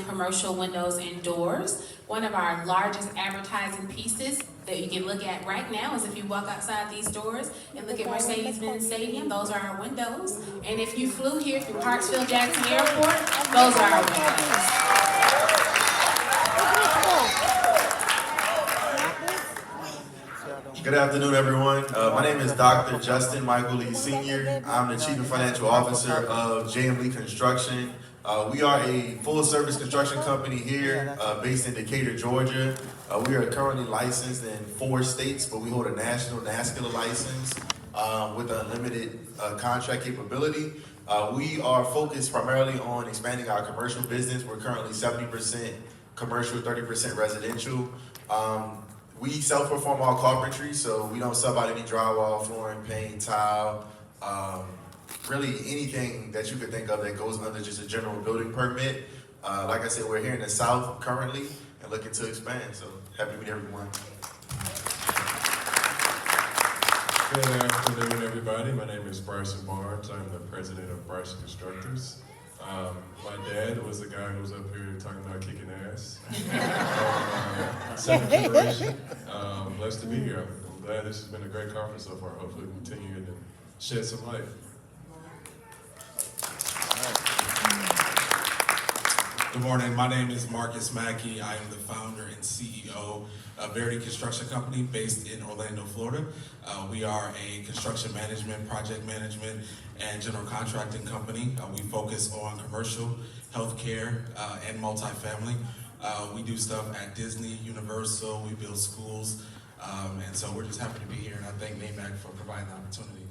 commercial windows and doors. One of our largest advertising pieces that you can look at right now is if you walk outside these doors and look at Mercedes-Benz Stadium, those are our windows. And if you flew here through Hartsfield-Jackson Airport, those are our windows. Good afternoon, everyone. My name is Dr. Justin Michael Lee Sr. I'm the Chief Financial Officer of JM Lee Construction. We are a full-service construction company here based in Decatur, Georgia. We are currently licensed in 4 states, but we hold a national NASCAR license with unlimited contract capability. We are focused primarily on expanding our commercial business. We're currently 70% commercial, 30% residential. We self-perform all carpentry, so we don't sub out any drywall, flooring, paint, tile, really anything that you could think of that goes under just a general building permit. Like I said, we're here in the South currently and looking to expand, so happy to meet everyone. Good afternoon, everybody. My name is Bryson Barnes. I'm the president of Bryson Constructors. My dad was the guy who was up here talking about kicking ass. Second generation. Blessed to be here. I'm glad this has been a great conference so far. Hopefully we continue to shed some light. Good morning, my name is Marcus Mackey. I am the founder and CEO of Verity Construction Company based in Orlando, Florida. We are a construction management, project management, and general contracting company. We focus on commercial, healthcare, and multifamily. We do stuff at Disney, Universal, we build schools, and so we're just happy to be here, and I thank NAMC for providing the opportunity.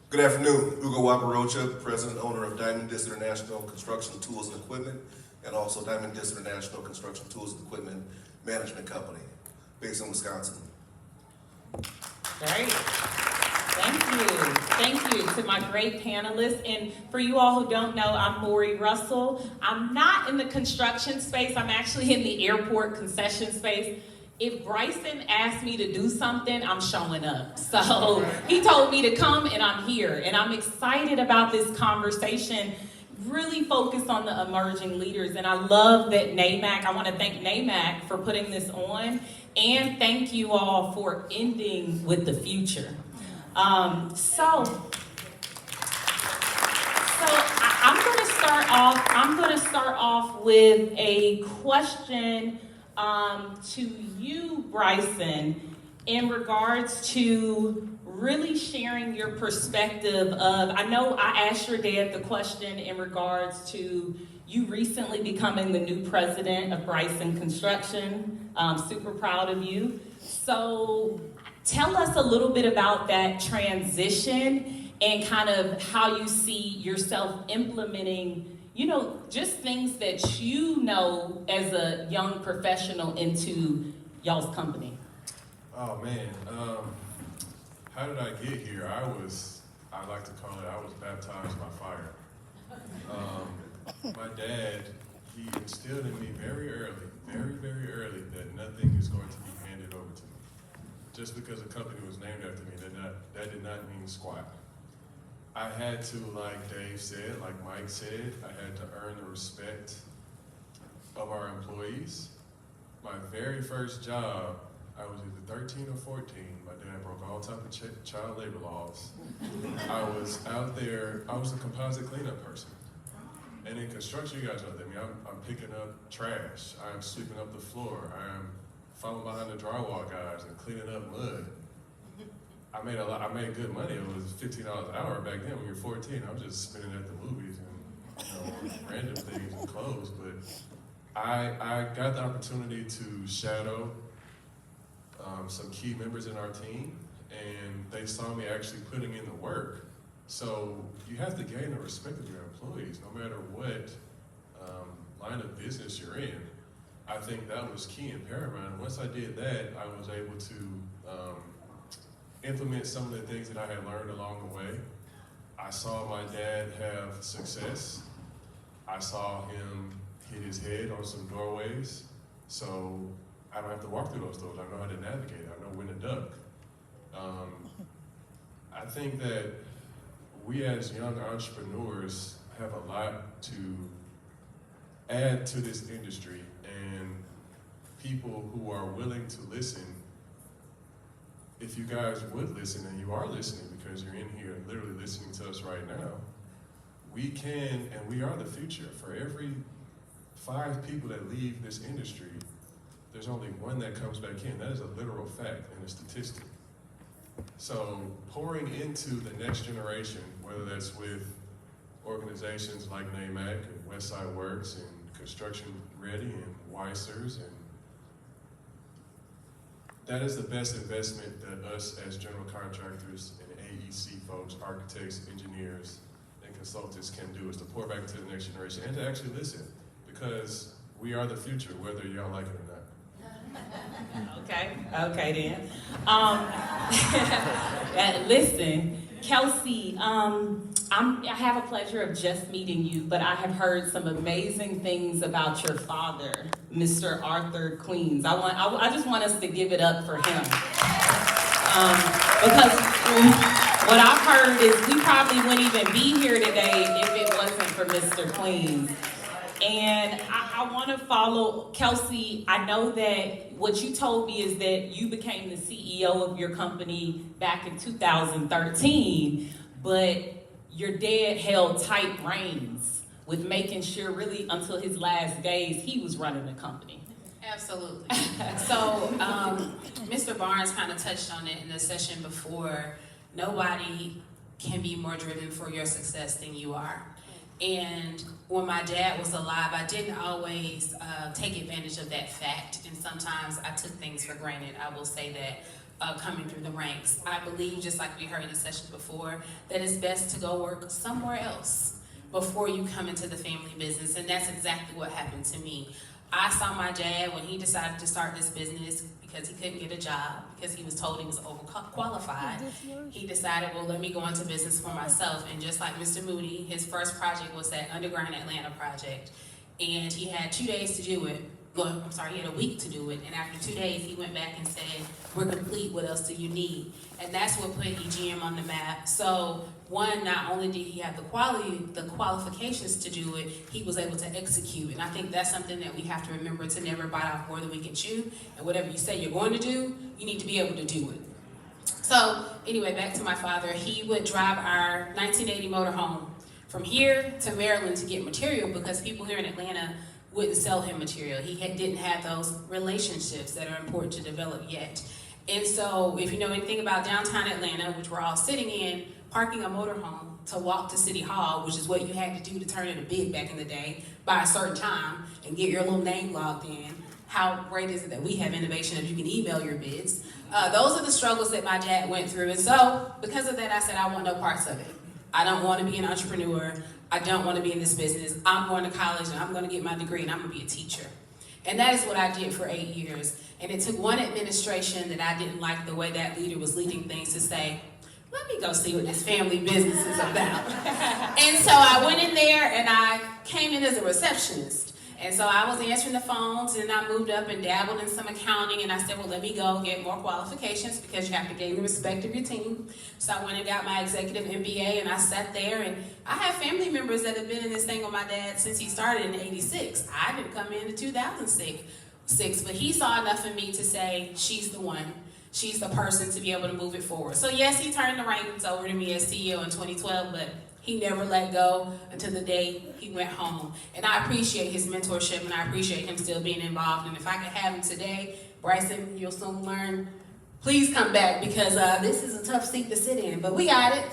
Good afternoon, Hugo Waparocha, President and owner of Diamond Disc International Construction Tools and Equipment, and also Diamond Disc International Construction Tools and Equipment Management Company, based in Wisconsin. Great. Thank you to my great panelists. And for you all who don't know, I'm Maury Russell. I'm not in the construction space, I'm actually in the airport concession space. If Bryson asked me to do something, I'm showing up. So he told me to come and I'm here. And I'm excited about this conversation, really focused on the emerging leaders. And I love that NAMC, I want to thank NAMC for putting this on. And thank you all for ending with the future. I'm going to start off with a question to you, Bryson, in regards to really sharing your perspective of, I know I asked your dad the question in regards to you recently becoming the new president of Bryson Construction. Super proud of you. So tell us a little bit about that transition and kind of how you see yourself implementing, you know, just things that you know as a young professional into y'all's company. Oh man, how did I get here? I like to call it, I was baptized by fire. My dad, he instilled in me very early that nothing is going to be handed over to me. Just because a company was named after me, that did not mean squat. I had to, like Dave said, like Mike said, I had to earn the respect of our employees. My very first job, I was either 13 or 14. My dad broke all type of child labor laws. I was out there, I was a composite cleanup person. And in construction, you guys know that. I mean, I'm picking up trash. I'm sweeping up the floor. I'm following behind the drywall guys and cleaning up mud. I made good money. It was $15 an hour back then when you're 14. I was just spending at the movies and, you know, random things and clothes. But I got the opportunity to shadow some key members in our team, and they saw me actually putting in the work. So you have to gain the respect of your employees, no matter what line of business you're in. I think that was key and paramount. Once I did that, I was able to implement some of the things that I had learned along the way. I saw my dad have success. I saw him hit his head on some doorways. So I don't have to walk through those doors. I know how to navigate. I know when to duck. I think that we as young entrepreneurs have a lot to add to this industry, and people who are willing to listen, if you guys would listen, and you are listening because you're in here literally listening to us right now, we can and we are the future. For every 5 people that leave this industry, there's only 1 that comes back in. That is a literal fact and a statistic. So pouring into the next generation, whether that's with organizations like NAMC and Westside Works and Construction Ready and Weissers, and that is the best investment that us as general contractors and AEC folks, architects, engineers, and consultants can do, is to pour back into the next generation and to actually listen, because we are the future, whether y'all like it or not. Okay then. Listen, Kelsey, I have a pleasure of just meeting you, but I have heard some amazing things about your father, Mr. Arthur Queens. I just want us to give it up for him. Because what I've heard is we probably wouldn't even be here today if it wasn't for Mr. Queens. And I want to follow, Kelsey, I know that what you told me is that you became the CEO of your company back in 2013, but your dad held tight reins with making sure really until his last days he was running the company. Absolutely. So, Mr. Barnes kind of touched on it in the session before. Nobody can be more driven for your success than you are. And when my dad was alive, I didn't always take advantage of that fact. And sometimes I took things for granted. I will say that coming through the ranks. I believe, just like we heard in the session before, that it's best to go work somewhere else before you come into the family business. And that's exactly what happened to me. I saw my dad when he decided to start this business because he couldn't get a job, because he was told he was overqualified. He decided, well, let me go into business for myself. And just like Mr. Moody, his first project was that Underground Atlanta project. And he had 2 days to do it. Well, I'm sorry, he had a week to do it. And after 2 days, he went back and said, we're complete, what else do you need? And that's what put EGM on the map. So one, not only did he have the qualifications to do it, he was able to execute. And I think that's something that we have to remember, to never bite off more than we can chew. And whatever you say you're going to do, you need to be able to do it. So anyway, back to my father. He would drive our 1980 motorhome from here to Maryland to get material, because people here in Atlanta wouldn't sell him material. He didn't have those relationships that are important to develop yet. And so if you know anything about downtown Atlanta, which we're all sitting in, parking a motorhome to walk to City Hall, which is what you had to do to turn in a bid back in the day, by a certain time and get your little name logged in. How great is it that we have innovation that you can email your bids? Those are the struggles that my dad went through. And so because of that, I said, I want no parts of it. I don't want to be an entrepreneur. I don't want to be in this business. I'm going to college and I'm going to get my degree and I'm going to be a teacher. And that is what I did for 8 years. And it took one administration that I didn't like the way that leader was leading things to say, let me go see what this family business is about. And so I went in there and I came in as a receptionist. And so I was answering the phones, and I moved up and dabbled in some accounting, and I said, well, let me go get more qualifications, because you have to gain the respect of your team. So I went and got my executive MBA, and I sat there, and I have family members that have been in this thing with my dad since he started in '86. I didn't come in 2006, but he saw enough in me to say, she's the one. She's the person to be able to move it forward. So yes, he turned the reins over to me as CEO in 2012, but he never let go until the day he went home. And I appreciate his mentorship, and I appreciate him still being involved. And if I could have him today, Bryson, you'll soon learn, please come back, because this is a tough seat to sit in, but we got it.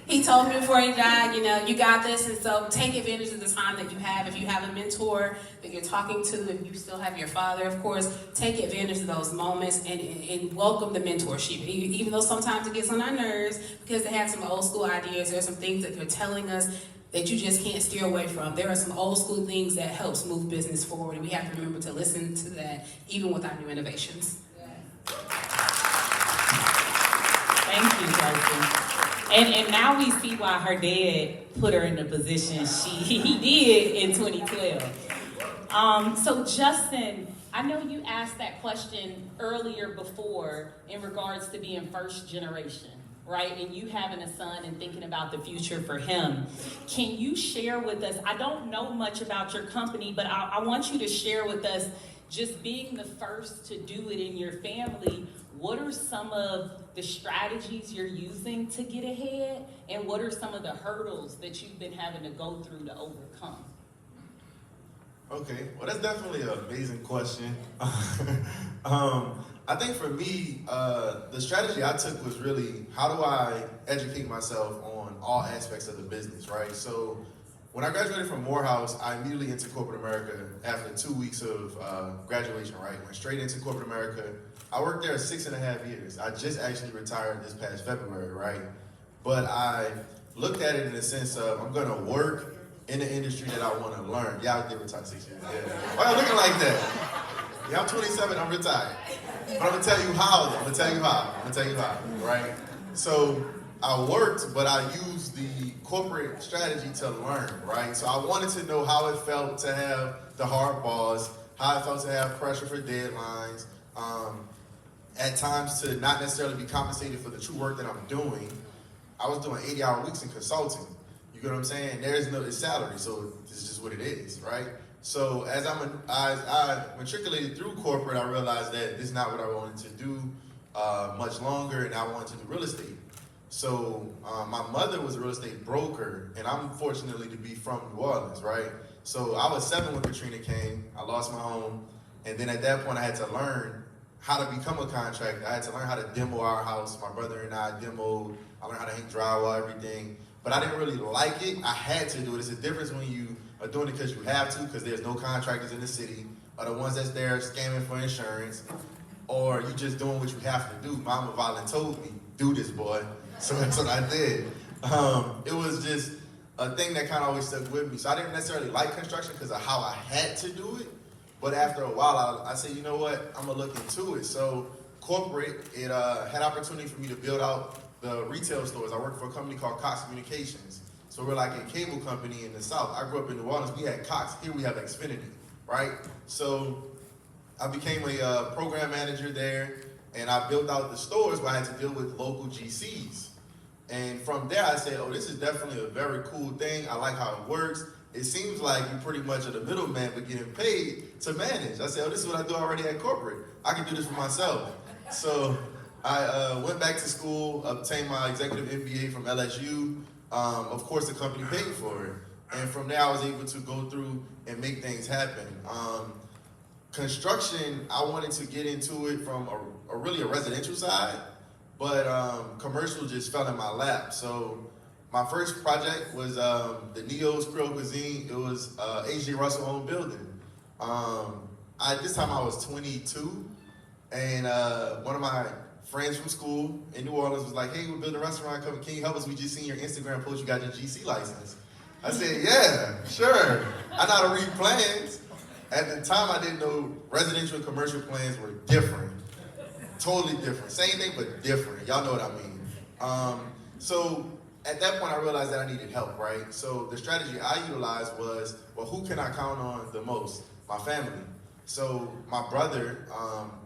He told me before he died, you got this. And so take advantage of the time that you have. If you have a mentor that you're talking to, if you still have your father, of course, take advantage of those moments and welcome the mentorship. Even though sometimes it gets on our nerves because they have some old school ideas, there's some things that they're telling us that you just can't steer away from. There are some old school things that helps move business forward, and we have to remember to listen to that, even with our new innovations. Thank you, Kelsey. And now we see why her dad put her in the position he did in 2012. So Justin, I know you asked that question earlier before in regards to being first generation, right? And you having a son and thinking about the future for him. Can you share with us, I don't know much about your company, but I want you to share with us, just being the first to do it in your family, what are some of the strategies you're using to get ahead? And what are some of the hurdles that you've been having to go through to overcome? Okay, well, that's definitely an amazing question. I think for me, the strategy I took was really, how do I educate myself on all aspects of the business, right? So when I graduated from Morehouse, I immediately entered corporate America after 2 weeks of graduation, right? Went straight into corporate America. I worked there 6.5 years. I just actually retired this past February, right? But I looked at it in the sense of, I'm gonna work in the industry that I wanna learn. Yeah, I did retire 6 years, yeah. Why are you looking like that? Yeah, I'm 27, I'm retired. But I'm gonna tell you how, right? So I worked, but I used the corporate strategy to learn, right? So I wanted to know how it felt to have the hard boss, how it felt to have pressure for deadlines, at times to not necessarily be compensated for the true work that I'm doing. I was doing 80-hour weeks in consulting. You get what I'm saying? There's no salary, so this is just what it is, right? So as I matriculated through corporate, I realized that this is not what I wanted to do much longer, and I wanted to do real estate. So my mother was a real estate broker, and I'm fortunately to be from New Orleans, right? So I was 7 when Katrina came. I lost my home, and then at that point, I had to learn how to become a contractor. I had to learn how to demo our house. My brother and I demoed. I learned how to hang drywall, everything. But I didn't really like it. I had to do it. It's a difference when you are doing it because you have to, because there's no contractors in the city, or the ones that's there scamming for insurance, or you just doing what you have to do. Mama Violent told me, do this, boy. So that's what I did. It was just a thing that kind of always stuck with me. So I didn't necessarily like construction because of how I had to do it. But after a while, I said, you know what? I'm going to look into it. So corporate, it had opportunity for me to build out the retail stores. I worked for a company called Cox Communications. So we're like a cable company in the South. I grew up in New Orleans. We had Cox. Here we have Xfinity, right? So I became a program manager there, and I built out the stores where I had to deal with local GCs. And from there, I said, oh, this is definitely a very cool thing. I like how it works. It seems like you pretty much are the middleman, but getting paid to manage. I said, oh, this is what I do already at corporate. I can do this for myself. So I went back to school, obtained my executive MBA from LSU. Of course, the company paid for it. And from there, I was able to go through and make things happen. Construction, I wanted to get into it from a really residential side, but commercial just fell in my lap. So my first project was the Neo's Creole Cuisine. It was H.J. Russell owned building. At this time I was 22, and one of my friends from school in New Orleans was like, hey, we're building a restaurant, can you help us? We just seen your Instagram post, you got your GC license. I said, yeah, sure. I know how to read plans. At the time, I didn't know residential and commercial plans were different. Totally different. Same thing, but different. Y'all know what I mean. So at that point, I realized that I needed help, right? So the strategy I utilized was, well, who can I count on the most? My family. So my brother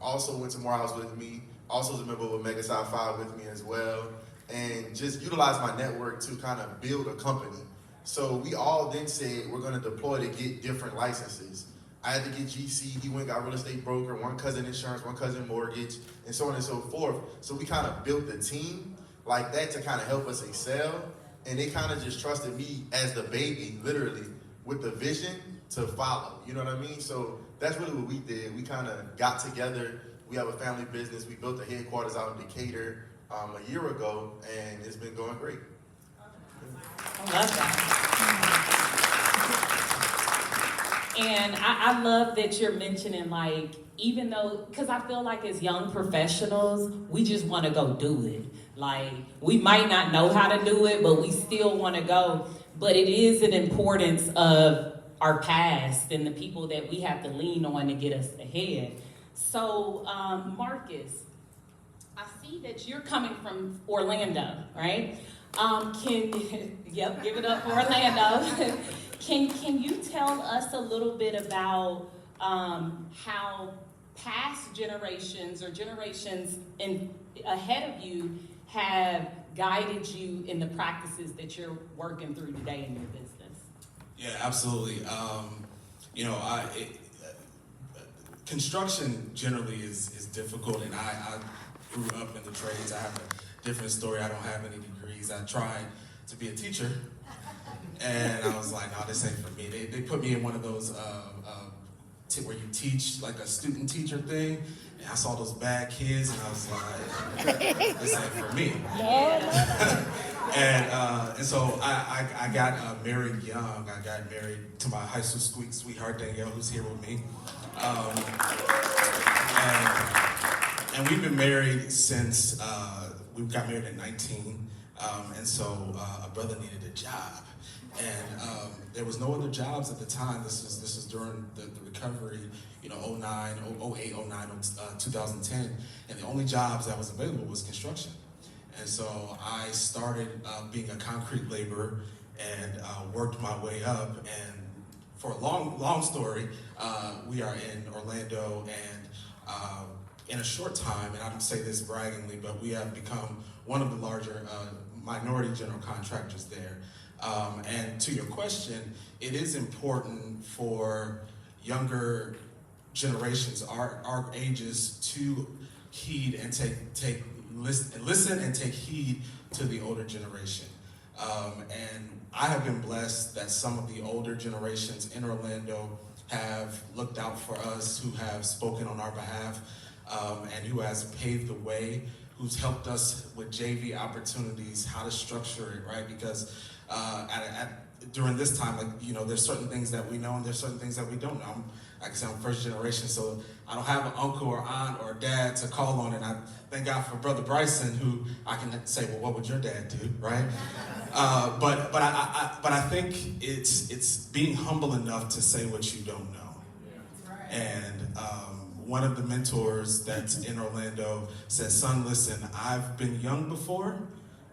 also went to Morehouse with me, also is a member of Omega Psi Phi with me as well, and just utilized my network to kind of build a company. So we all then said we're going to deploy to get different licenses. I had to get GC, he went got real estate broker, one cousin insurance, one cousin mortgage, and so on and so forth. So we kind of built the team like that to kind of help us excel. And they kind of just trusted me as the baby, literally, with the vision to follow. You know what I mean? So that's really what we did. We kind of got together. We have a family business. We built the headquarters out in Decatur a year ago, and it's been going great. I love that. And I love that you're mentioning, like, even though, because I feel like as young professionals, we just want to go do it. Like, we might not know how to do it, but we still want to go. But it is an importance of our past and the people that we have to lean on to get us ahead. So, Marcus, I see that you're coming from Orlando, right? Give it up for Orlando. Can you tell us a little bit about how past generations or generations ahead of you have guided you in the practices that you're working through today in your business? Yeah, absolutely. Construction generally is difficult, and I grew up in the trades. I have a different story. I don't have any degrees. I tried to be a teacher, and I was like, no, this ain't for me. They put me in one of those where you teach, like a student teacher thing, and I saw those bad kids, and I was like, this ain't for me. And so I got married young. I got married to my high school sweetheart, Danielle, who's here with me. And we've been married since, we got married at 19. And so a brother needed a job. And there was no other jobs at the time. This is during the recovery, 09, 08, 09, 2010. And the only jobs that was available was construction. And so I started being a concrete laborer and worked my way up. And for a long story, we are in Orlando, and in a short time, and I don't say this braggingly, but we have become one of the larger minority general contractors there. And to your question, it is important for younger generations, our ages, to heed and listen and take heed to the older generation. And I have been blessed that some of the older generations in Orlando have looked out for us, who have spoken on our behalf, and who has paved the way, who's helped us with JV opportunities, how to structure it, right? Because during this time, there's certain things that we know and there's certain things that we don't know. Like I said, I'm first generation, so I don't have an uncle or aunt or dad to call on, and I thank God for Brother Bryson, who I can say, well, what would your dad do, right? But I think it's being humble enough to say what you don't know. And one of the mentors that's in Orlando said, son, listen, I've been young before,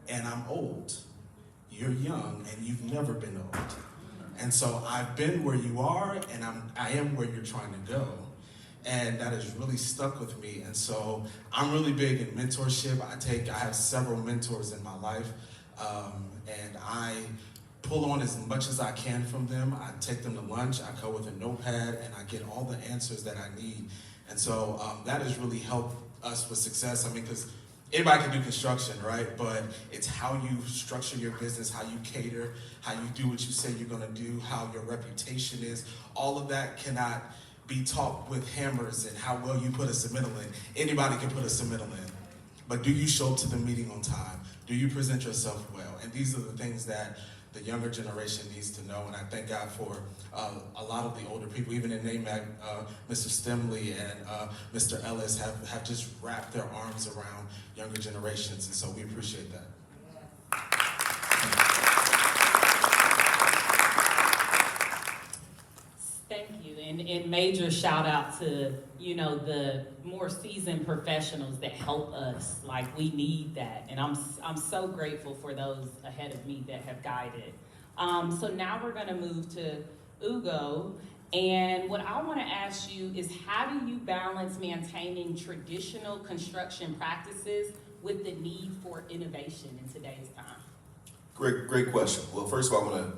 and I'm old. You're young, and you've never been old. And so I've been where you are, and I am where you're trying to go. And that has really stuck with me. And so I'm really big in mentorship. I have several mentors in my life, and I pull on as much as I can from them. I take them to lunch, I go with a notepad, and I get all the answers that I need. And so that has really helped us with success. I mean, because anybody can do construction, right? But it's how you structure your business, how you cater, how you do what you say you're gonna do, how your reputation is. All of that cannot be taught with hammers and how well you put a submittal in. Anybody can put a submittal in. But do you show up to the meeting on time? Do you present yourself well? And these are the things that the younger generation needs to know. And I thank God for a lot of the older people, even in NAMC, Mr. Stimley and Mr. Ellis have just wrapped their arms around younger generations. And so we appreciate that. Thank you, and major shout out to, the more seasoned professionals that help us. Like, we need that, and I'm so grateful for those ahead of me that have guided. So now we're gonna move to Ugo, and what I wanna ask you is, how do you balance maintaining traditional construction practices with the need for innovation in today's time? Great question. Well, first of all, I want to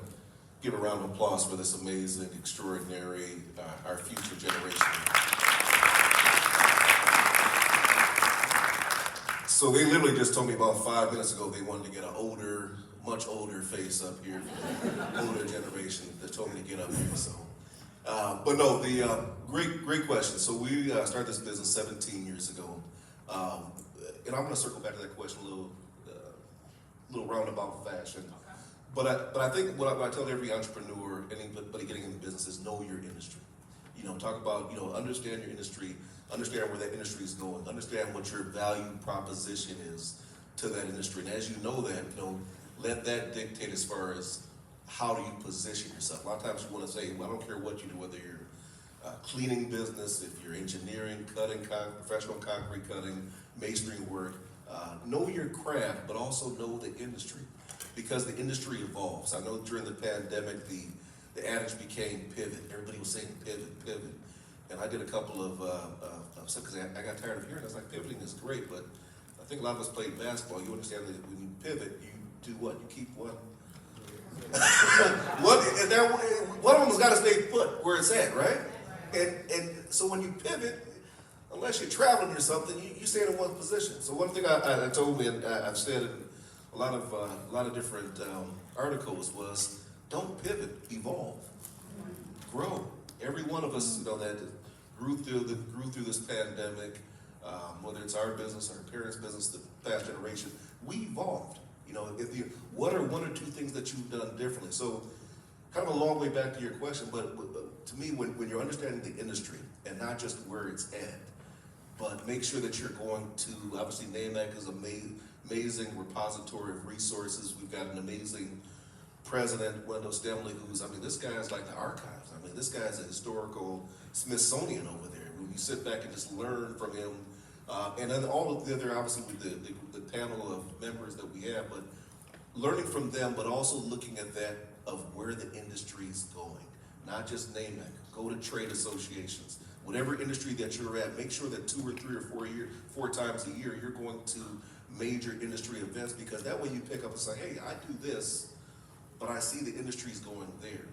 give a round of applause for this amazing, extraordinary, our future generation. So they literally just told me about 5 minutes ago they wanted to get an older, much older face up here, older generation that told me to get up here. So, but no, the great question. So we started this business 17 years ago, and I'm going to circle back to that question a little roundabout fashion. But I think what I tell every entrepreneur, anybody getting into business, is know your industry. Talk about, understand your industry, understand where that industry is going, understand what your value proposition is to that industry. And as you know that, let that dictate as far as how do you position yourself. A lot of times you want to say, well, I don't care what you do, whether you're cleaning business, if you're engineering, cutting, professional concrete cutting, masonry work, know your craft, but also know the industry. Because the industry evolves. I know during the pandemic, the adage became pivot. Everybody was saying pivot. And I did a couple of stuff because I got tired of hearing it. I was like, pivoting is great, but I think a lot of us played basketball. You understand that when you pivot, you do what? You keep what? One of them has got to stay put where it's at, right? And so when you pivot, unless you're traveling or something, you stay in one position. So one thing I told me, and I've said in a lot of different articles, was don't pivot, evolve, grow. Every one of us, that grew through this pandemic, whether it's our business, our parents' business, the past generation, we evolved. What are one or two things that you've done differently? So, kind of a long way back to your question, but to me, when you're understanding the industry and not just where it's at, but make sure that you're going to, obviously NAMC is an amazing repository of resources. We've got an amazing president, Wendell Stemley, this guy is like the archives. This guy is a historical Smithsonian over there. When you sit back and just learn from him, and then all of the other, obviously, with the panel of members that we have, but learning from them, but also looking at that of where the industry is going. Not just NAMC. Go to trade associations. Whatever industry that you're at, make sure that 2 or 3 or 4 times a year you're going to major industry events, because that way you pick up and say, hey, I do this, but I see the industry's going there.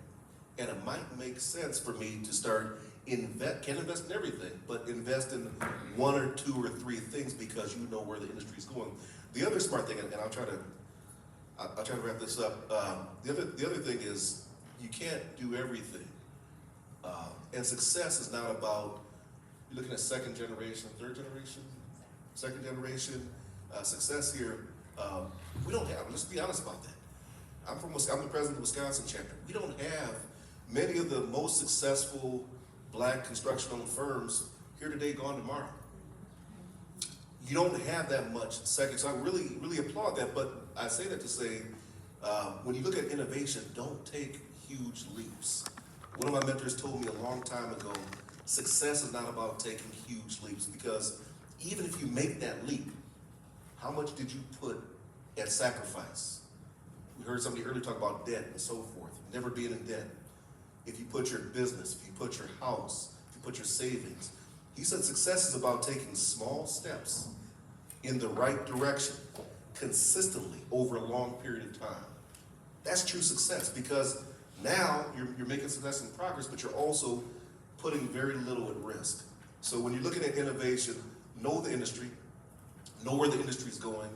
And it might make sense for me to start can't invest in everything, but invest in 1 or 2 or 3 things because you know where the industry's going. The other smart thing, and I'll try to wrap this up. The other thing is you can't do everything. And success is not about, you're looking at second generation, third generation, second generation. Success here, we don't have, let's be honest about that. I'm the president of the Wisconsin chapter. We don't have many of the most successful black construction-owned firms here today, gone tomorrow. You don't have that much second, so I really, really applaud that, but I say that to say, when you look at innovation, don't take huge leaps. One of my mentors told me a long time ago, success is not about taking huge leaps, because even if you make that leap, how much did you put at sacrifice? We heard somebody earlier talk about debt and so forth, never being in debt. If you put your business, if you put your house, if you put your savings. He said success is about taking small steps in the right direction consistently over a long period of time. That's true success, because now you're making success and progress, but you're also putting very little at risk. So when you're looking at innovation, know the industry, know where the industry is going,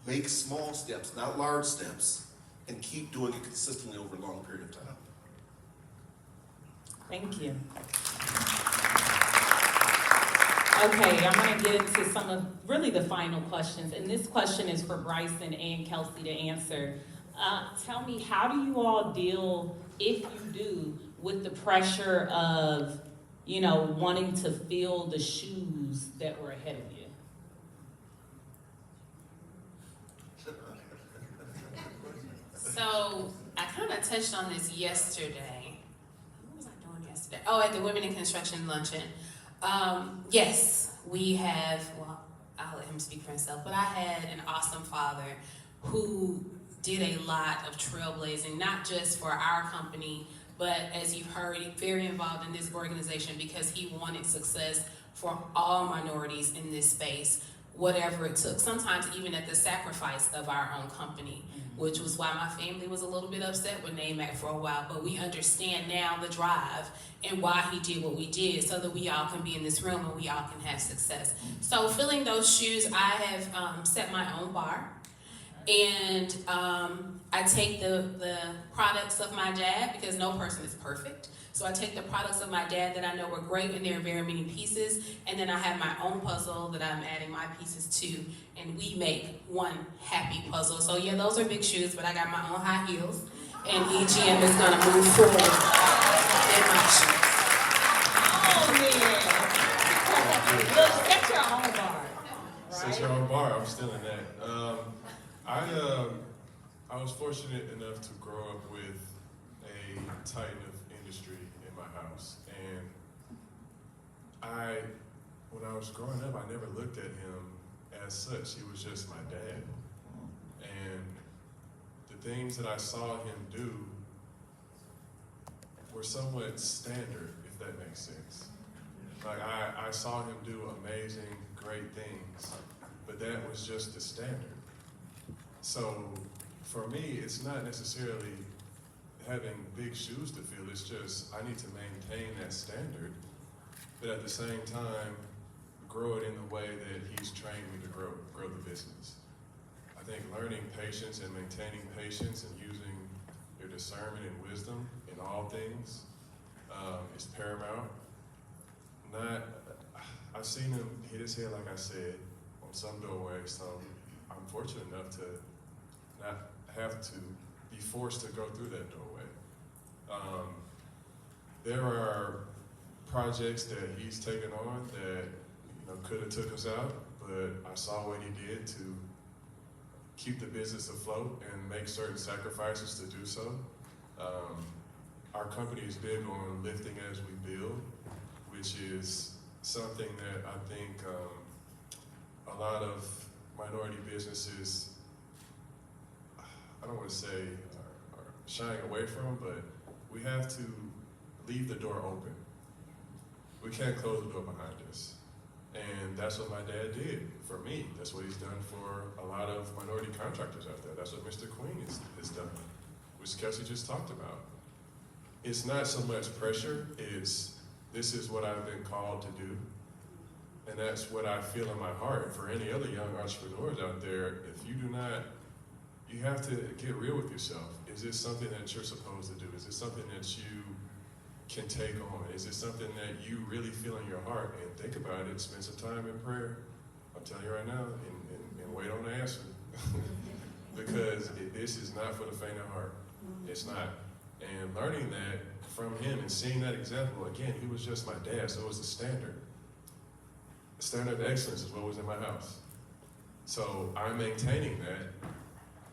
make small steps, not large steps, and keep doing it consistently over a long period of time. Thank you. Okay, I'm going to get into some of really the final questions, and this question is for Bryson and Kelsey to answer. Tell me, how do you all deal, if you do, with the pressure of, wanting to fill the shoes that were ahead of you? So I kind of touched on this yesterday. What was I doing yesterday? Oh, at the Women in Construction Luncheon. Yes, we have, well, I'll let him speak for himself, but I had an awesome father who did a lot of trailblazing, not just for our company, but as you've heard, very involved in this organization because he wanted success for all minorities in this space, whatever it took, sometimes even at the sacrifice of our own company, which was why my family was a little bit upset with NAMC for a while, but we understand now the drive and why he did what we did so that we all can be in this room and we all can have success. So filling those shoes, I have set my own bar, and I take the products of my dad, because no person is perfect. So I take the products of my dad that I know were great, and there are very many pieces, and then I have my own puzzle that I'm adding my pieces to, and we make one happy puzzle. So yeah, those are big shoes, but I got my own high heels, and EGM is gonna move forward in my shoes. Oh, man. Look, set your own bar, Set right? your own bar. I'm still in that. I was fortunate enough to grow up with a titan of industry in my house, and when I was growing up, I never looked at him as such. He was just my dad, and the things that I saw him do were somewhat standard, if that makes sense. Like I saw him do amazing, great things, but that was just the standard. So for me, it's not necessarily having big shoes to fill, it's just I need to maintain that standard, but at the same time, grow it in the way that he's trained me to grow the business. I think learning patience and maintaining patience and using your discernment and wisdom in all things is paramount. I've seen him hit his head, like I said, on some doorway, so I'm fortunate enough to not have to be forced to go through that doorway. There are projects that he's taken on that could have took us out, but I saw what he did to keep the business afloat and make certain sacrifices to do so. Our company is big on lifting as we build, which is something that I think a lot of minority businesses, I don't want to say are shying away from, but we have to leave the door open. We can't close the door behind us. And that's what my dad did for me. That's what he's done for a lot of minority contractors out there. That's what Mr. Queen has done, which Kelsey just talked about. It's not so much pressure, this is what I've been called to do. And that's what I feel in my heart for any other young entrepreneurs out there. If you do not, you have to get real with yourself. Is this something that you're supposed to do? Is it something that you can take on? Is it something that you really feel in your heart? And think about it, spend some time in prayer. I'm telling you right now, and wait on the answer. Because this is not for the faint of heart. It's not. And learning that from him and seeing that example, again, he was just my dad, so it was the standard. The standard of excellence is what was in my house. So I'm maintaining that.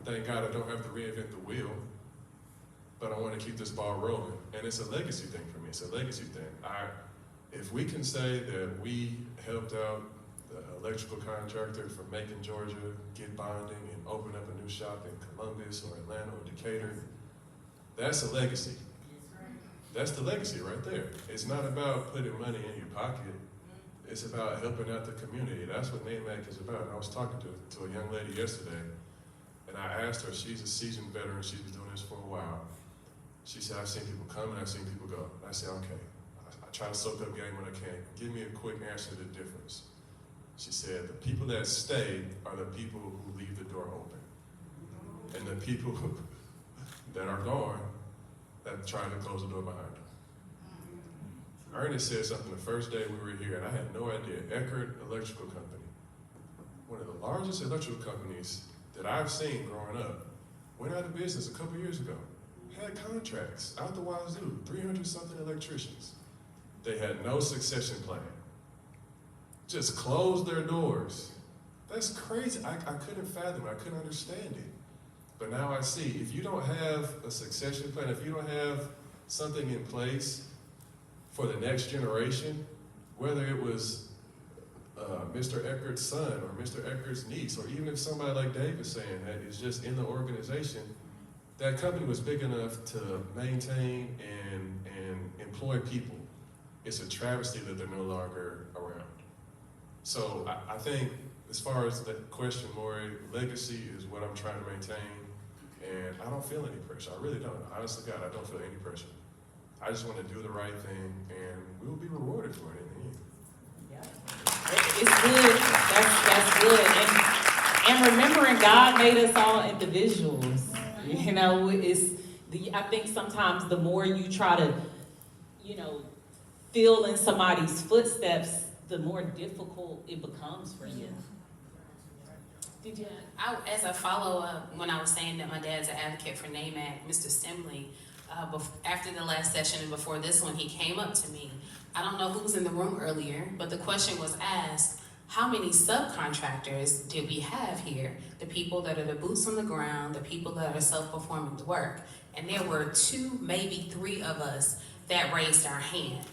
Thank God I don't have to reinvent the wheel, but I want to keep this ball rolling. And it's a legacy thing for me. It's a legacy thing. If we can say that we helped out the electrical contractor from Macon, Georgia, get bonding and open up a new shop in Columbus or Atlanta or Decatur, that's a legacy. That's the legacy right there. It's not about putting money in your pocket. It's about helping out the community. That's what NAMC is about. And I was talking to a young lady yesterday, and I asked her, she's a seasoned veteran, she's been doing this for a while. She said, I've seen people come and I've seen people go. And I said, okay, I try to soak up game when I can. Give me a quick answer to the difference. She said, the people that stay are the people who leave the door open. And the people that are gone, that try to close the door behind them. Ernest said something the first day we were here, and I had no idea. Eckert Electrical Company, one of the largest electrical companies that I've seen growing up, went out of business a couple years ago. Had contracts out the wazoo, 300-something electricians. They had no succession plan. Just closed their doors. That's crazy. I couldn't fathom it. I couldn't understand it. But now I see, if you don't have a succession plan, if you don't have something in place for the next generation, whether it was Mr. Eckert's son or Mr. Eckert's niece, or even if somebody like Dave is saying that is just in the organization, that company was big enough to maintain and employ people. It's a travesty that they're no longer around. So I think as far as the question, Maury, legacy is what I'm trying to maintain, and I don't feel any pressure. I really don't. Honestly, God, I don't feel any pressure. I just want to do the right thing, and we will be rewarded for it in the end. It's good. That's good. And remembering God made us all individuals. I think sometimes the more you try to, fill in somebody's footsteps, the more difficult it becomes for you. Did you? As a follow-up, when I was saying that my dad's an advocate for NAMC, Mr. Stimley, after the last session and before this one, he came up to me. I don't know who was in the room earlier, but the question was asked, how many subcontractors did we have here? The people that are the boots on the ground, the people that are self-performing the work. And there were 2, maybe 3 of us that raised our hand.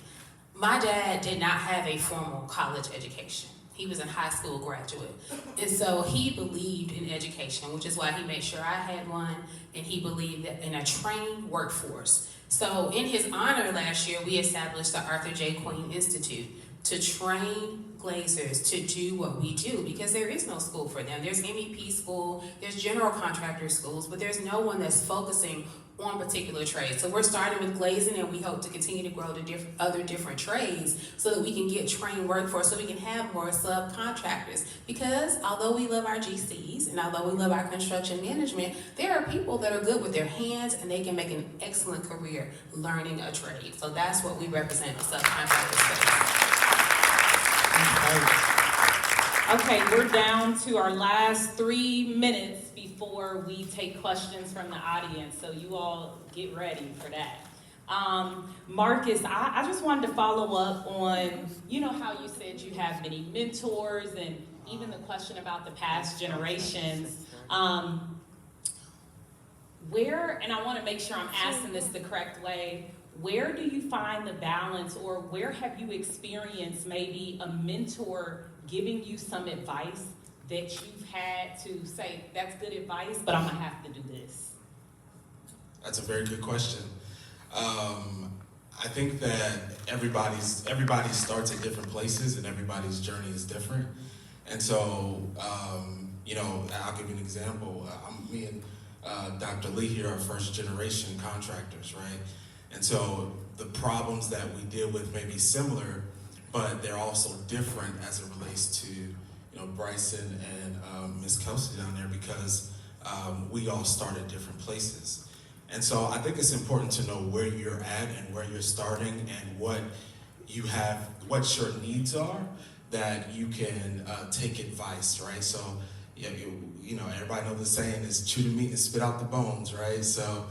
My dad did not have a formal college education. He was a high school graduate. And so he believed in education, which is why he made sure I had one, and he believed in a trained workforce. So in his honor last year, we established the Arthur J. Queen Institute, to train glazers to do what we do, because there is no school for them. There's MEP school, there's general contractor schools, but there's no one that's focusing on particular trades. So we're starting with glazing, and we hope to continue to grow to other different trades so that we can get trained workforce, so we can have more subcontractors. Because although we love our GCs and although we love our construction management, there are people that are good with their hands and they can make an excellent career learning a trade. So that's what we represent, the subcontractor space. Okay, we're down to our last 3 minutes before we take questions from the audience, so you all get ready for that. Marcus, I just wanted to follow up on, you know how you said you have many mentors, and even the question about the past generations. Where, and I want to make sure I'm asking this the correct way, where do you find the balance, or where have you experienced maybe a mentor giving you some advice that you've had to say, that's good advice, but I'm gonna have to do this? That's a very good question. I think that everybody starts at different places, and everybody's journey is different. And so, you know, I'll give you an example. Me and Dr. Lee here are first generation contractors, right? And so the problems that we deal with may be similar, but they're also different as it relates to, you know, Bryson and Ms. Kelsey down there, because we all start at different places. And so I think it's important to know where you're at and where you're starting and what you have, what your needs are, that you can take advice, right? So, you know, everybody knows the saying is chew the meat and spit out the bones, right? So,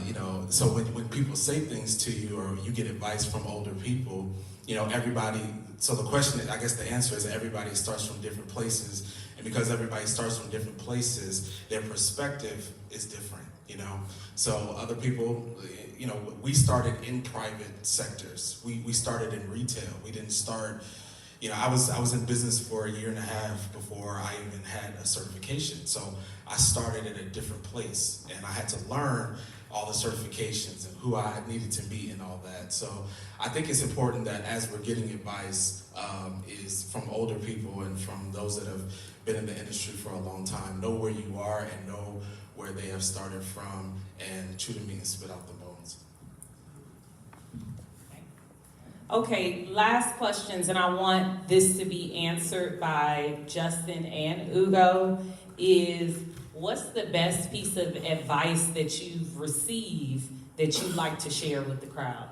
you know, so when people say things to you or you get advice from older people, you know, everybody, so the question, I guess the answer is everybody starts from different places. And because everybody starts from different places, their perspective is different, you know? So other people, you know, we started in private sectors. We started in retail. We didn't start, you know, I was in business for 1.5 years before I even had a certification. So I started at a different place, and I had to learn all the certifications and who I needed to be and all that. So I think it's important that as we're getting advice is from older people and from those that have been in the industry for a long time, know where you are and know where they have started from, and chew the meat and spit out the bones. Okay, last questions, and I want this to be answered by Justin and Ugo, is what's the best piece of advice that you've received that you'd like to share with the crowd?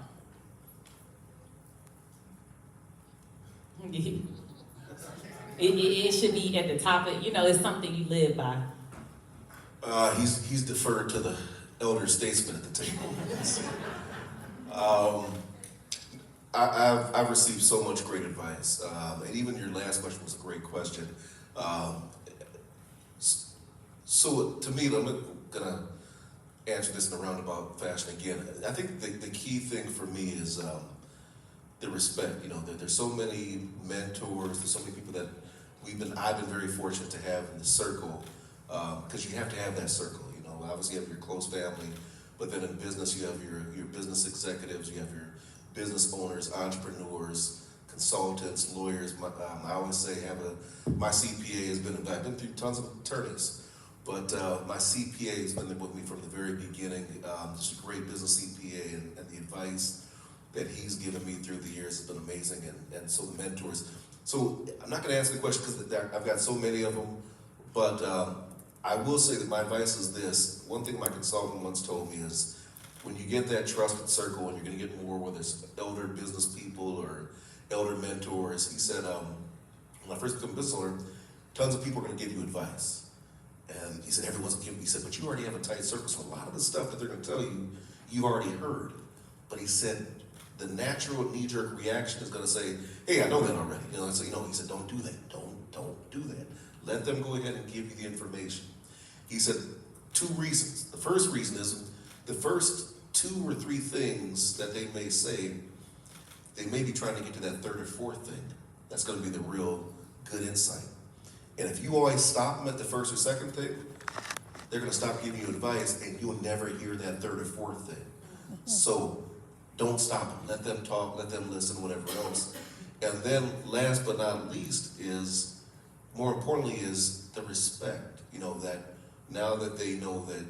It should be at the top of, you know, it's something you live by. He's deferred to the elder statesman at the table. I've received so much great advice, and even your last question was a great question. So to me, I'm gonna answer this in a roundabout fashion again. I think the key thing for me is the respect. You know, there's so many mentors, there's so many people that I've been very fortunate to have in the circle, because you have to have that circle. You know, obviously you have your close family, but then in business you have your business executives, you have your business owners, entrepreneurs, consultants, lawyers. I always say my CPA has been, I've been through tons of attorneys, but my CPA has been with me from the very beginning. Just a great business CPA, and the advice that he's given me through the years has been amazing, and so the mentors. So I'm not going to answer the question because I've got so many of them, but I will say that my advice is this. One thing my consultant once told me is, when you get that trusted circle, and you're going to get more, whether it's elder business people or elder mentors, he said, when I first became a business owner, tons of people are going to give you advice. And he said, everyone's going to give me, he said, but you already have a tight circle, so a lot of the stuff that they're going to tell you, you've already heard. But he said, the natural knee-jerk reaction is going to say, hey, I know that already. You know, so, he said, don't do that. Don't do that. Let them go ahead and give you the information. He said, 2 reasons. The first reason is, the first 2 or 3 things that they may say, they may be trying to get to that 3rd or 4th thing. That's going to be the real good insight. And if you always stop them at the 1st or 2nd thing, they're going to stop giving you advice, and you'll never hear that 3rd or 4th thing. So don't stop them. Let them talk, let them listen, whatever else. And then last but not least is, more importantly, is the respect. You know, that now that they know that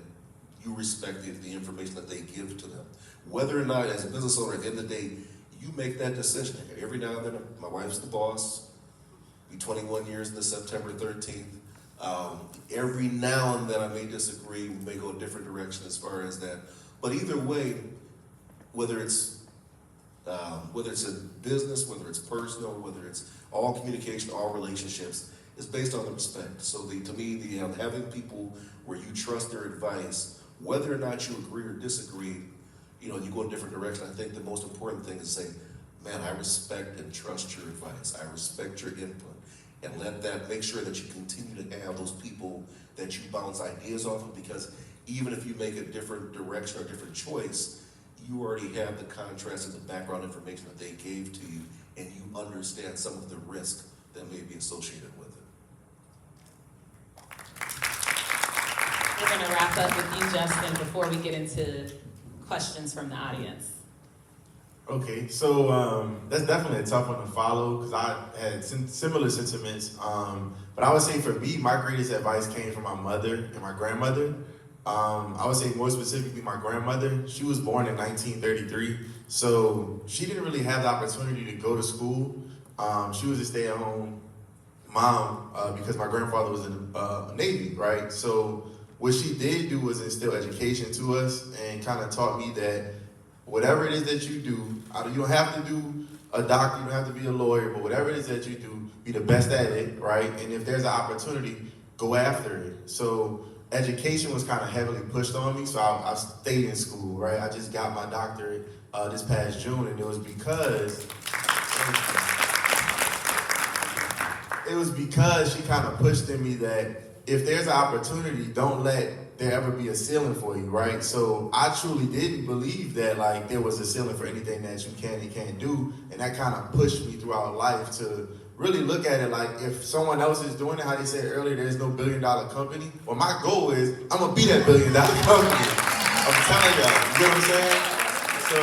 you respect the information that they give to them. Whether or not, as a business owner, at the end of the day, you make that decision. Every now and then, my wife's the boss. Be 21 years in the September 13th. Every now and then I may disagree, we may go a different direction as far as that. But either way, whether it's a business, whether it's personal, whether it's all communication, all relationships, it's based on the respect. So to me, having people where you trust their advice, whether or not you agree or disagree, you know, you go in a different direction. I think the most important thing is to say, man, I respect and trust your advice. I respect your input. And make sure that you continue to have those people that you bounce ideas off of, because even if you make a different direction or a different choice, you already have the contrast and the background information that they gave to you, and you understand some of the risk that may be associated with it. We're going to wrap up with you, Justin, before we get into questions from the audience. Okay, so that's definitely a tough one to follow because I had similar sentiments. But I would say for me, my greatest advice came from my mother and my grandmother. I would say more specifically my grandmother. She was born in 1933, so she didn't really have the opportunity to go to school. She was a stay-at-home mom because my grandfather was in the Navy, right? So what she did do was instill education to us and kind of taught me that whatever it is that you do, you don't have to do a doctor, you don't have to be a lawyer, but whatever it is that you do, be the best at it, right? And if there's an opportunity, go after it. So education was kind of heavily pushed on me, so I stayed in school, right? I just got my doctorate this past June, and it was because she kind of pushed in me that if there's an opportunity, don't let there ever be a ceiling for you, right? So I truly didn't believe that like there was a ceiling for anything that you can and can't do, and that kind of pushed me throughout life to really look at it like if someone else is doing it, how they said earlier, there's no billion-dollar company. Well, my goal is I'm gonna be that billion-dollar company. I'm telling y'all, you know what I'm saying? So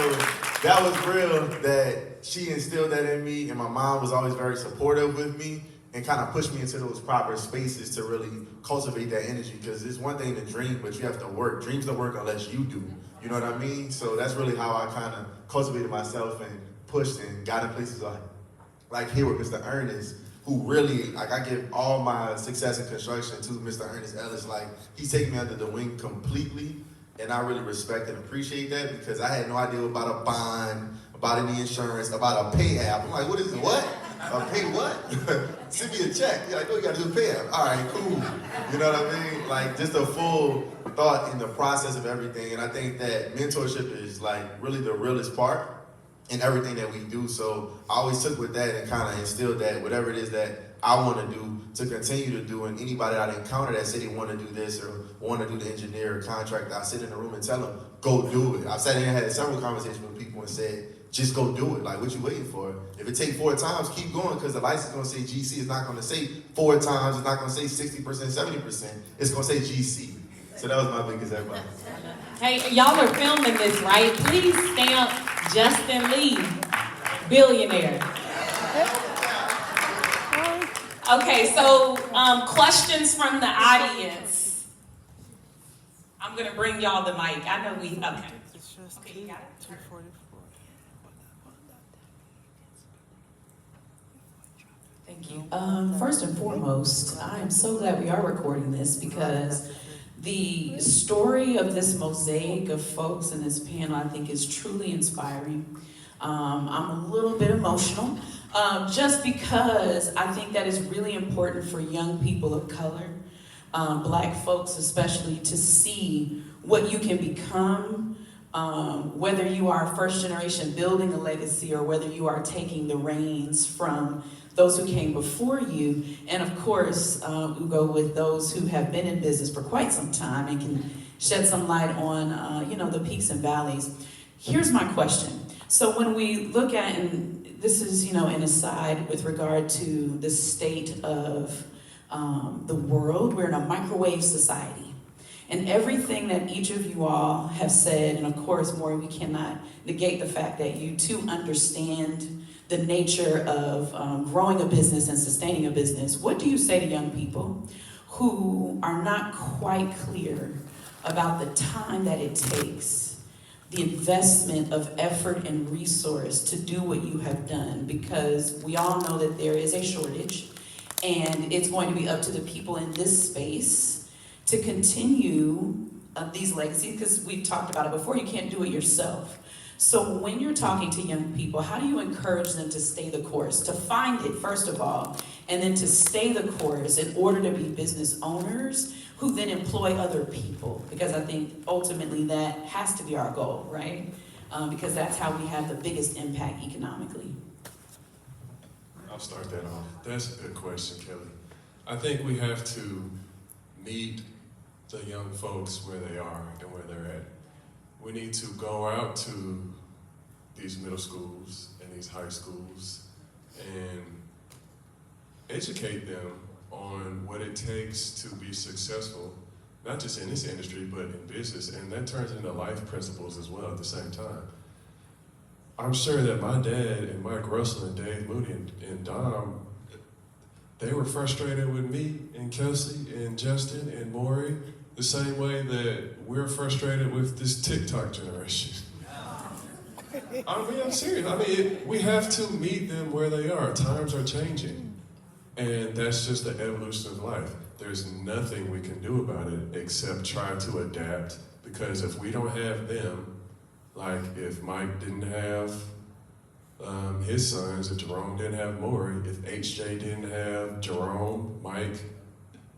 that was real that she instilled that in me, and my mom was always very supportive with me and kind of pushed me into those proper spaces to really cultivate that energy, because it's one thing to dream, but you have to work. Dreams don't work unless you do. You know what I mean? So that's really how I kind of cultivated myself and pushed and got in places like here with Mr. Ernest, who really, like I give all my success in construction to Mr. Ernest Ellis. Like he's taken me under the wing completely, and I really respect and appreciate that because I had no idea about a bond, about any insurance, about a pay app. I'm like, what is it? What? A pay what? Send me a check. You're like, oh, you gotta do a pay app. All right, cool. You know what I mean? Like just a full thought in the process of everything. And I think that mentorship is like really the realest part in everything that we do. So I always took with that and kind of instilled that whatever it is that I want to do to continue to do, and anybody that I encounter that say they want to do this or want to do the engineer or contractor, I sit in the room and tell them, go do it. I've sat in and had several conversations with people and said, just go do it. Like, what you waiting for? If it takes 4 times, keep going, because the license is going to say GC. It's not going to say 4 times. It's not going to say 60%, 70%. It's going to say GC. So that was my biggest advice. Hey, y'all are filming this, right? Please stamp Justin Lee, billionaire. Okay, so questions from the audience. I'm going to bring y'all the mic. I know we, okay. Okay, you got it? Thank you. First and foremost, I am so glad we are recording this because the story of this mosaic of folks in this panel, I think, is truly inspiring. I'm a little bit emotional just because I think that is really important for young people of color, Black folks especially, to see what you can become, whether you are first generation building a legacy or whether you are taking the reins from those who came before you, and of course, we go with those who have been in business for quite some time and can shed some light on, the peaks and valleys. Here's my question. So when we look at, and this is, an aside with regard to the state of the world, we're in a microwave society. And everything that each of you all have said, and of course, Maury, we cannot negate the fact that you too understand the nature of growing a business and sustaining a business, what do you say to young people who are not quite clear about the time that it takes, the investment of effort and resource to do what you have done? Because we all know that there is a shortage, and it's going to be up to the people in this space to continue these legacies, because we've talked about it before, you can't do it yourself. So when you're talking to young people, how do you encourage them to stay the course, to find it first of all, and then to stay the course in order to be business owners who then employ other people? Because I think ultimately that has to be our goal, right? Because that's how we have the biggest impact economically. I'll start that off. That's a good question, Kelly. I think we have to meet the young folks where they are and where they're at. We need to go out to these middle schools and these high schools and educate them on what it takes to be successful, not just in this industry, but in business. And that turns into life principles as well at the same time. I'm sure that my dad and Mike Russell and Dave Moody and Dom, they were frustrated with me and Kelsey and Justin and Maury the same way that we're frustrated with this TikTok generation. I'm serious. We have to meet them where they are. Times are changing. And that's just the evolution of life. There's nothing we can do about it except try to adapt, because if we don't have them, like if Mike didn't have his sons, if Jerome didn't have Maury, if HJ didn't have Jerome, Mike,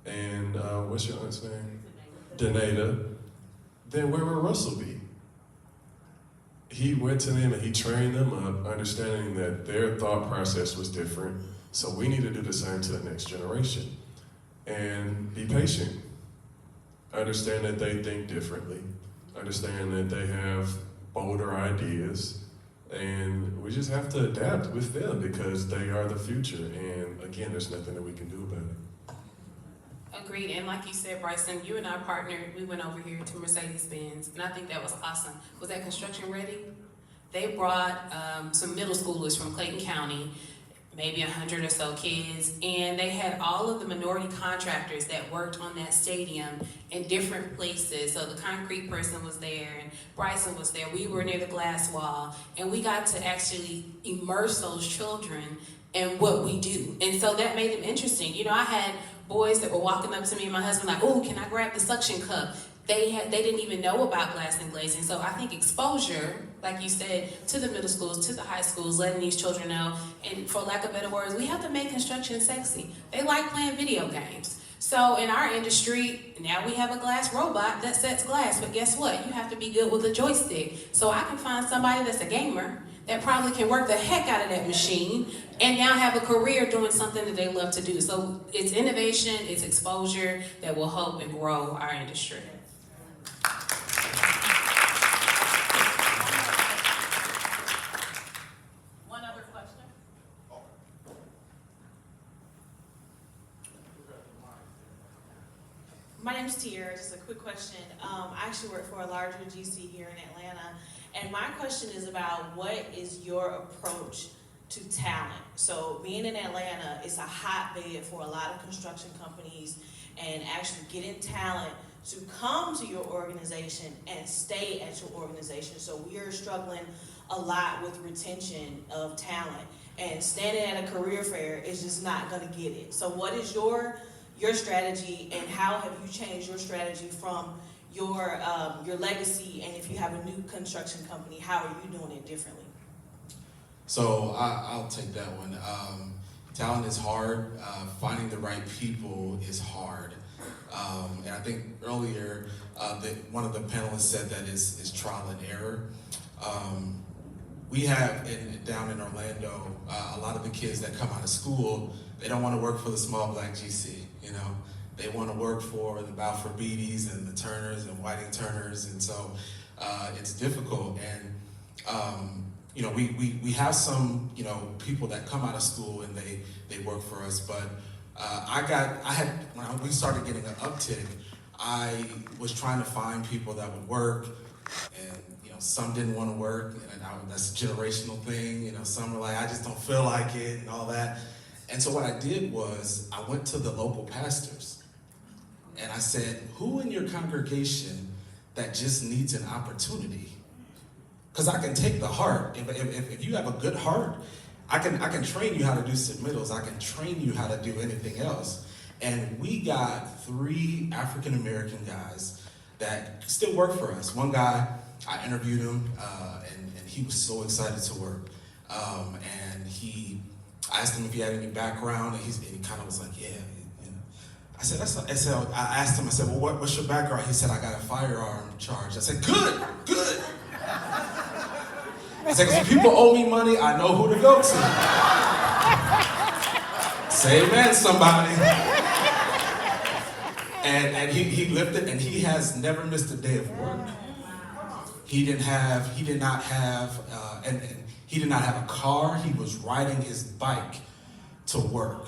and what's your aunt's name? Danada, then where would Russell be? He went to them and he trained them up, understanding that their thought process was different. So we need to do the same to the next generation. And be patient. Understand that they think differently. Understand that they have bolder ideas. And we just have to adapt with them because they are the future. And again, there's nothing that we can do about it. Agreed, and like you said, Bryson, you and I partnered, we went over here to Mercedes-Benz, and I think that was awesome. Was that construction ready? They brought some middle schoolers from Clayton County, maybe 100 or so kids, and they had all of the minority contractors that worked on that stadium in different places. So the concrete person was there, and Bryson was there. We were near the glass wall, and we got to actually immerse those children in what we do. And so that made them interesting. You know, I had boys that were walking up to me and my husband like, oh, can I grab the suction cup? They didn't even know about glass and glazing. So I think exposure, like you said, to the middle schools, to the high schools, letting these children know, and for lack of better words, we have to make construction sexy. They like playing video games. So in our industry, now we have a glass robot that sets glass, but guess what? You have to be good with a joystick. So I can find somebody that's a gamer that probably can work the heck out of that machine and now have a career doing something that they love to do. So it's innovation, it's exposure that will help and grow our industry. One other question? My name's Tiara. Just a quick question. I actually work for a larger GC here in Atlanta, and my question is about what is your approach to talent? So being in Atlanta, it's a hotbed for a lot of construction companies, and actually getting talent to come to your organization and stay at your organization. So we are struggling a lot with retention of talent, and standing at a career fair is just not going to get it. So what is your strategy, and how have you changed your strategy from your legacy? And if you have a new construction company, how are you doing it differently? So I'll take that one. Talent is hard. Finding the right people is hard. And I think earlier that one of the panelists said that is trial and error. We have down in Orlando, a lot of the kids that come out of school, they don't want to work for the small black GC, you know. They want to work for the Balfour Beatties and the Turners and Whiting Turners, and so it's difficult. And you know, we have some, you know, people that come out of school and they work for us, but when we started getting an uptick, I was trying to find people that would work and, you know, some didn't want to work, and that's a generational thing. You know, some were like, I just don't feel like it and all that. And so what I did was I went to the local pastors and I said, who in your congregation that just needs an opportunity? Because I can take the heart. If you have a good heart, I can train you how to do submittals. I can train you how to do anything else. And we got 3 African American guys that still work for us. One guy, I interviewed him, and he was so excited to work. I asked him if he had any background, and he kind of was like, yeah. You know. I asked him, well, what's your background? He said, I got a firearm charge. I said, good. I said, because if people owe me money, I know who to go to. Say amen, somebody. And he lifted, and he has never missed a day of work. He did not have a car. He was riding his bike to work.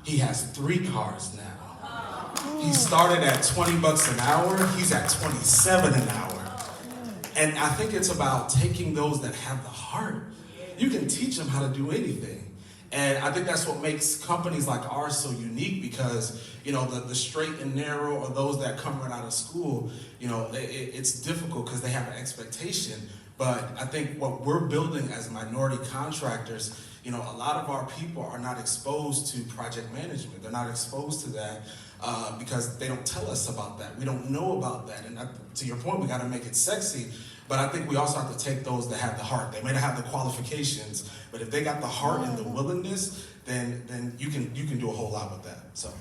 He has 3 cars now. He started at $20 an hour. He's at $27 an hour. And I think it's about taking those that have the heart. You can teach them how to do anything. And I think that's what makes companies like ours so unique, because, you know, the straight and narrow, or those that come right out of school, you know, it's difficult because they have an expectation. But I think what we're building as minority contractors, you know, a lot of our people are not exposed to project management. They're not exposed to that because they don't tell us about that. We don't know about that. And to your point, we got to make it sexy. But I think we also have to take those that have the heart. They may not have the qualifications, but if they got the heart and the willingness, then you can do a whole lot with that. So.